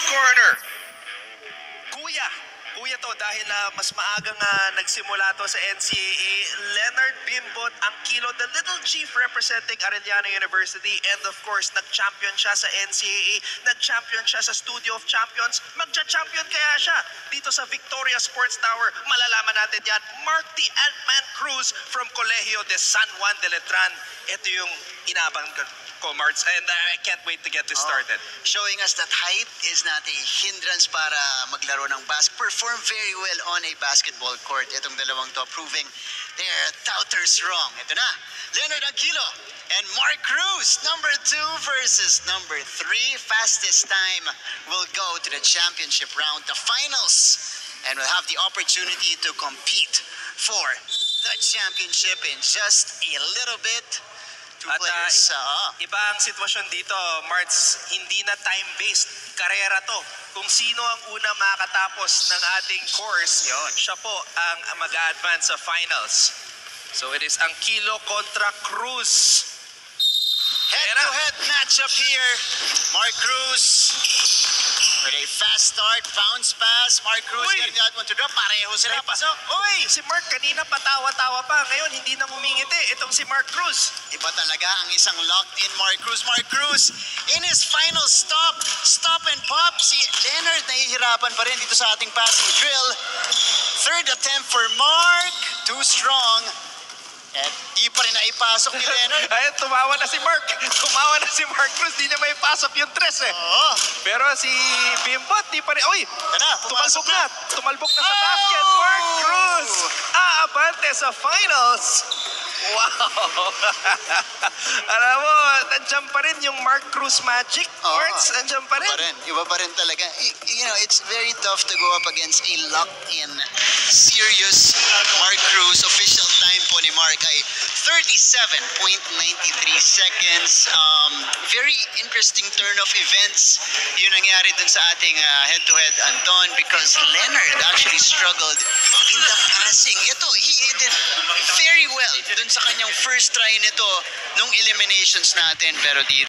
corner. Kuya to dahil mas maagang nagsimula to sa NCAA. Leonard Bimbot ang kilo, the little chief representing Arellano University, and of course nag-champion siya sa NCAA, nag-champion siya sa Studio of Champions, magcha-champion kaya siya dito sa Victoria Sports Tower. Malalaman natin yan. Mark the Ant-Man Cruz from Colegio de San Juan de Letran. Ito yung inabang ko, Marts, and I can't wait to get this started. Showing us that height is not a hindrance para maglaro ng basket. Perform very well on a basketball court. Itong dalawang to proving their doubters wrong. Ito na, Leonard Anguilo and Mark Cruz, number 2 versus number 3. Fastest time will go to the championship round, the finals, and will have the opportunity to compete for the championship in just a little bit. At iba ang sitwasyon dito, Marts, hindi na time-based. Karera to. Kung sino ang una makatapos ng ating course, siya po ang mag-advance sa finals. So it is Anguilo kontra Cruz. Head-to-head matchup here. Mark Cruz with a fast start, bounce pass. Mark Cruz getting that one to drop. Pareho sila. Pasok. Uy, si Mark kanina patawa-tawa pa. Ngayon hindi na ngumingiti. Itong si Mark Cruz. Iba talaga ang isang locked-in Mark Cruz. Mark Cruz in his final stop. Stop and pop. Si Leonard nahihirapan pa rin dito sa ating passing drill. Third attempt for Mark. Too strong. At di pa rin naipasok ni Leonard. Ayun, tumawa na si Mark. Tumawa na si Mark Cruz. Di niya may pasok yung tres eh. Oo. Pero si Bimbot, di pa rin. Uy, tumalbog na. Tumalbog na sa basket. Mark Cruz aabante sa finals. Wow. Alam mo, nandiyan pa rin yung Mark Cruz magic. Marks, nandiyan pa rin. Iba pa rin talaga. You know, it's very tough to go up against a locked-in, serious Mark Cruz. Official time po ni Mark ay 37.93 seconds. Very interesting turn of events yung nangyari dun sa ating head-to-head, Anton, because Leonard actually struggled in the passing. Ito, he did very well dun sa kanyang first try nito nung eliminations natin, pero dito